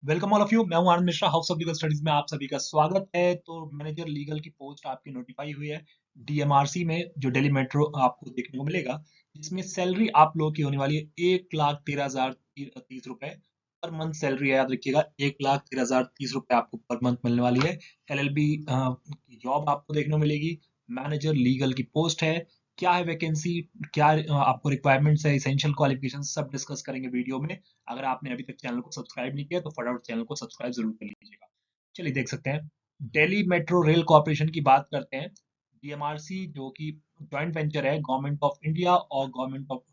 Welcome all of you. मैं हूं Anand Mishra, house of legal studies में आप सभी का स्वागत है। तो मैनेजर लीगल की पोस्ट आपकी नोटिफाई हुई है डीएमआरसी में, जो दिल्ली मेट्रो आपको देखने को मिलेगा, जिसमें सैलरी आप लोगों की होने वाली है 1,13,030 रुपए पर मंथ। सैलरी याद रखिएगा, 1,13,030 रुपए आपको पर मंथ मिलने वाली है। एलएलबी की जॉब आपको देखने को मिलेगी। मैनेजर लीगल की पोस्ट है। क्या है वैकेंसी, क्या आपको रिक्वायरमेंट्स है, इसेंशियल क्वालिफिकेशन, सब डिस्कस करेंगे वीडियो में। अगर आपने अभी तक चैनल को सब्सक्राइब नहीं किया तो फटाफट चैनल को सब्सक्राइब जरूर कर लीजिएगा। चलिए देख सकते हैं। दिल्ली मेट्रो रेल कॉर्पोरेशन की बात करते हैं। डीएमआरसी जो कि जॉइंट वेंचर है गवर्नमेंट ऑफ इंडिया और government of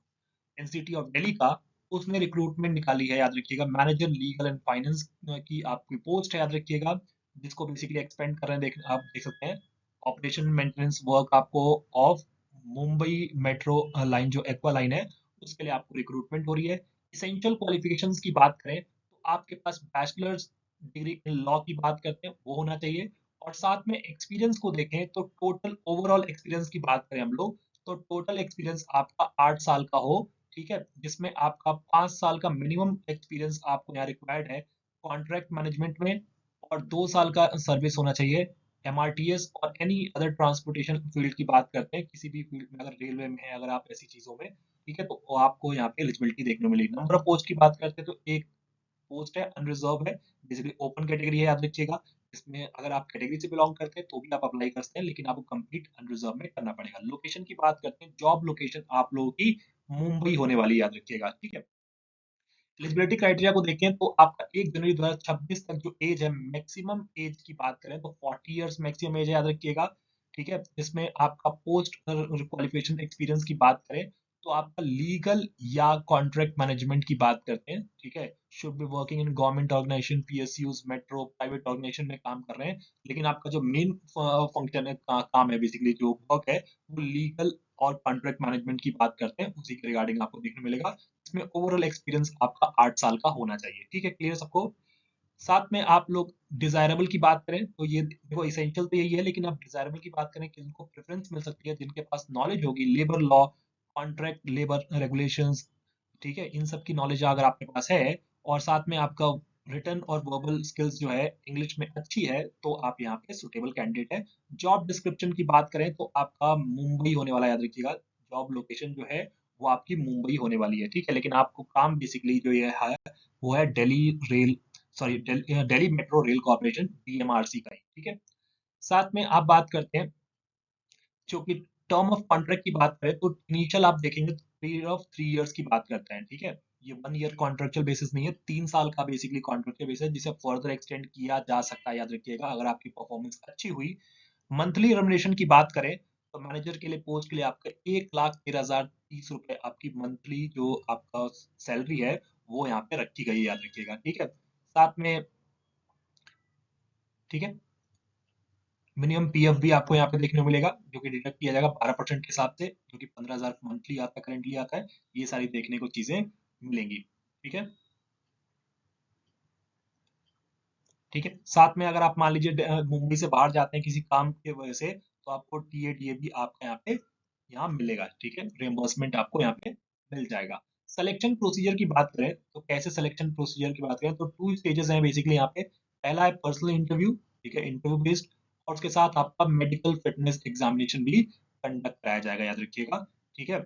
NCT of Delhi का, उसने रिक्रूटमेंट निकाली है। याद रखिएगा, मैनेजर लीगल एंड फाइनेंस की आपकी पोस्ट है, याद रखिएगा, जिसको बेसिकली एक्सपेंड कर रहे हैं। आप देख सकते हैं, ऑपरेशन मेंटेनेंस वर्क आपको ऑफ मुंबई मेट्रो लाइन, जो एक्वा लाइन है, उसके लिए आपको रिक्रूटमेंट हो रही है। इसेंशियल क्वालिफिकेशंस की बात करें तो आपके पास बैचलर्स डिग्री इन लॉ की बात करते हैं, वो होना चाहिए। और साथ में एक्सपीरियंस को देखें तो टोटल ओवरऑल एक्सपीरियंस की बात करें हम लोग, तो टोटल एक्सपीरियंस आपका 8 साल का हो। ठीक है, जिसमें आपका 5 साल का मिनिमम एक्सपीरियंस आपको यहाँ रिक्वायर्ड है कॉन्ट्रैक्ट मैनेजमेंट में, और 2 साल का सर्विस होना चाहिए एमआरटीएस और एनी अदर ट्रांसपोर्टेशन फील्ड की बात करते हैं, किसी भी फील्ड में, अगर रेलवे में है, अगर आप ऐसी चीजों में, ठीक है, तो आपको यहाँ पे एलिजिबिलिटी देखने को मिलेगी। नंबर ऑफ पोस्ट की बात करते हैं तो एक पोस्ट है अनरिजर्व है, बेसिकली ओपन कैटेगरी है, याद रखिएगा। इसमें अगर आप कैटेगरी से बिलोंग करते हैं तो भी आप अप्लाई कर सकते हैं, लेकिन आपको कंप्लीट अनरिजर्व में करना पड़ेगा। लोकेशन की बात करते हैं, जॉब लोकेशन आप लोगों की मुंबई होने वाली है, याद रखिएगा। ठीक है, एलिजिबिलिटी क्राइटेरिया को देखें तो आपका 1 जनवरी 2026 तक जो एज है, मैक्सिमम एज की बात करें तो 40 इयर्स मैक्सिमम एज है, याद रखिएगा। ठीक है, इसमें आपका पोस्ट क्वालिफिकेशन एक्सपीरियंस की बात करें तो आपका लीगल या कॉन्ट्रैक्ट मैनेजमेंट की बात करते हैं। ठीक है, should be working in government organisation, PSUs, metro, private organisation में काम कर रहे हैं, लेकिन आपका जो मेन फंक्शन है, काम है, बेसिकली जो वर्क है, वो लीगल और कॉन्ट्रैक्ट मैनेजमेंट की बात करते हैं, उसी के रिगार्डिंग आपको देखने को मिलेगा। इसमें ओवरऑल एक्सपीरियंस आपका 8 साल का होना चाहिए। ठीक है, क्लियर सबको। साथ में आप लोग डिजायरेबल की बात करें तो ये देखो, इसेंशियल तो यही है, लेकिन आप डिजायरेबल की बात करें कि जिनको प्रेफरेंस मिल सकती है, जिनके पास नॉलेज होगी labour law, contract labour regulations, ठीक है, इन सब की नॉलेज अगर आपके पास है, और साथ में आपका रिटर्न और वर्बल स्किल्स जो है इंग्लिश में अच्छी है, तो आप यहाँ पे सुटेबल कैंडिडेट है। जॉब डिस्क्रिप्शन की बात करें तो आपका मुंबई होने वाला है, याद रखिएगा। जॉब लोकेशन जो है वो आपकी मुंबई होने वाली है। ठीक है, लेकिन आपको काम बेसिकली जो ये है वो है Delhi rail, sorry, Delhi metro rail corporation, DMRC का ही। ठीक है, साथ में आप बात करते हैं, जो कि टर्म ऑफ कॉन्ट्रैक्ट की बात करें तो इनिशियल आप देखेंगे तो पीरियड ऑफ 3 इयर्स की बात करते हैं। ठीक है, ये 1 ईयर कॉन्ट्रेक्चुअल बेसिस नहीं है, 3 साल का बेसिकली कॉन्ट्रेक्चुअल बेसिस है, जिसे फर्दर एक्सटेंड किया जा सकता है, याद रखिएगा, अगर आपकी परफॉर्मेंस अच्छी हुई। मंथली रेमुनरेशन की बात करें तो मैनेजर के लिए, पोस्ट के लिए, आपका 1,13,030 रुपए आपकी मंथली जो आपका सैलरी है वो यहाँ पे रखी गई है, याद रखिएगा। ठीक है, साथ में, ठीक है, मिनिमम पीएफ भी आपको यहाँ पे देखने को मिलेगा, जो कि डिडक्ट किया जाएगा 12% के हिसाब से, जो कि 15,000 मंथली आता है, करेंटली आता है। ये सारी देखने को चीजें मिलेंगी। ठीक है, ठीक है, साथ में अगर आप मान लीजिए मुंबई से बाहर जाते हैं किसी काम की वजह से, तो आपको टीए भी आपका यहाँ मिलेगा। ठीक है, रिम्बर्समेंट आपको यहाँ पे मिल जाएगा। सिलेक्शन प्रोसीजर की बात करें तो कैसे सिलेक्शन प्रोसीजर की बात करें तो 2 स्टेजेस हैं बेसिकली यहाँ पे। पहला है पर्सनल इंटरव्यू, ठीक है, इंटरव्यू बेस्ड, और उसके साथ आपका मेडिकल फिटनेस एग्जामिनेशन भी कंडक्ट कराया जाएगा, याद रखिएगा। ठीक है,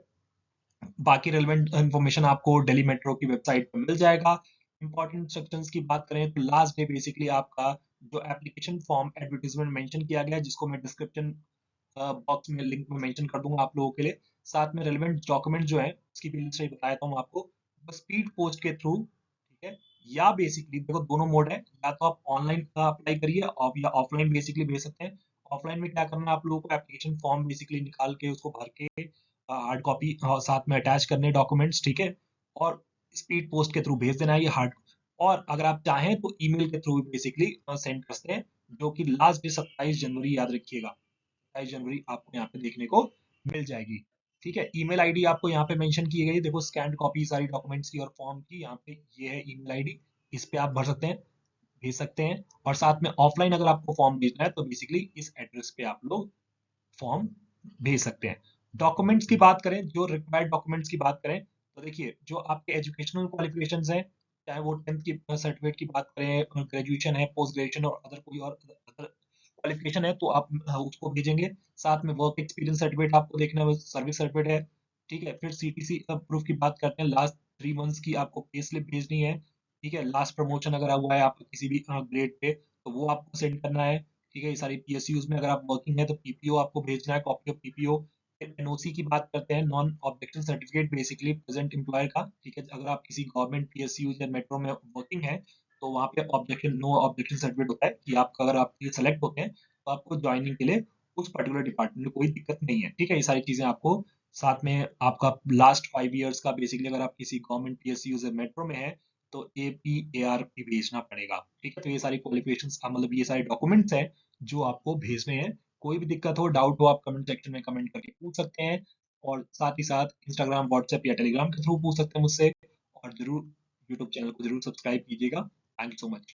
बाकी रेलेवेंट इंफॉर्मेशन आपको दिल्ली मेट्रो की वेबसाइट पर मिल जाएगा। इंपॉर्टेंट सेक्शंस की बात करें तो लास्ट डे बेसिकली आपका जो एप्लीकेशन फॉर्म एडवर्टीजमेंट मेंशन किया गया है, जिसको मैं डिस्क्रिप्शन बॉक्स में लिंक में मेंशन कर दूंगा आप लोगों के लिए। साथ में रेलेवेंट डॉक्यूमेंट जो है उसकी भी लिस्ट बता देता हूँ आपको, स्पीड पोस्ट के थ्रू। ठीक है, या बेसिकली देखो, दोनों मोड है, या तो आप ऑनलाइन अप्लाई करिए या ऑफलाइन बेसिकली भेज सकते हैं। ऑफलाइन में क्या करना है आप लोगों को, एप्लीकेशन फॉर्म बेसिकली निकाल के उसको भर के हार्ड कॉपी साथ में अटैच करने डॉक्यूमेंट्स, ठीक है, और स्पीड पोस्ट के थ्रू भेज देना है ये हार्ड। और अगर आप चाहें तो ईमेल के थ्रू बेसिकली सेंड कर सकते हैं, जो कि लास्ट डे 27 जनवरी, याद रखिएगा, 27 जनवरी आपको यहाँ पे देखने को मिल जाएगी। ठीक है, ईमेल आईडी आपको यहाँ पे मेंशन की गई है, देखो, स्कैन कॉपी सारी डॉक्यूमेंट्स की और फॉर्म की, यहाँ पे ये है ईमेल आईडी, इस पे आप भर सकते हैं, भेज सकते हैं। और साथ में ऑफलाइन अगर आपको फॉर्म भेजना है तो बेसिकली इस एड्रेस पे आप लोग फॉर्म भेज सकते हैं। डॉक्यूमेंट्स की बात करें, जो रिक्वायर्ड डॉक्यूमेंट्स की बात करें तो देखिए, जो आपके एजुकेशनल क्वालिफिकेशंस हैं, चाहे वो 10th की सर्टिफिकेट की बात करें, ग्रेजुएशन है, पोस्ट ग्रेजुएशन और अदर कोई और अदर क्वालिफिकेशन है, तो आप उसको भेजेंगे। साथ में वर्क एक्सपीरियंस सर्टिफिकेट आपको देखना है, सर्विस सर्टिफिकेट है, ठीक है। फिर सीटीसी प्रूफ की बात करते हैं, लास्ट 3 मंथ्स की आपको पे स्लिप भेजनी है, ठीक है। लास्ट प्रमोशन अगर हुआ है आपका किसी भी ग्रेड पे, तो वो आपको सेंड करना है, ठीक है। ये सारी पीएसयूज में अगर आप वर्किंग है तो पीपीओ आपको भेजना है, कॉपी ऑफ पीपीओ। फिर एनओसी की बात करते हैं, non objection certificate, basically present employer का, ठीक है। अगर आप किसी गवर्नमेंट पीएसयू या मेट्रो में वर्किंग है, तो वहाँ पे ऑब्जेक्शन, नो ऑब्जेक्शन सर्टिफिकेट होता है कि आपका, अगर आप ये सेलेक्ट होते हैं तो आपको ज्वाइनिंग के लिए उस पर्टिकुलर डिपार्टमेंट में कोई दिक्कत नहीं है, ठीक है। ये सारी चीजें आपको, साथ में आपका लास्ट 5 इयर्स का, बेसिकली अगर आप किसी गवर्नमेंट पीएसयू या मेट्रो में है तो एपीएआर भेजना पड़ेगा, ठीक है। तो ये सारी क्वालिफिकेशंस, मतलब ये सारे डॉक्यूमेंट्स हैं जो आपको भेजने हैं। कोई भी दिक्कत हो, डाउट हो, आप कमेंट सेक्शन में कमेंट करके पूछ सकते हैं, और साथ ही साथ इंस्टाग्राम, व्हाट्सएप या टेलीग्राम के थ्रू पूछ सकते हैं मुझसे। और जरूर यूट्यूब चैनल को जरूर सब्सक्राइब कीजिएगा। Thank you so much.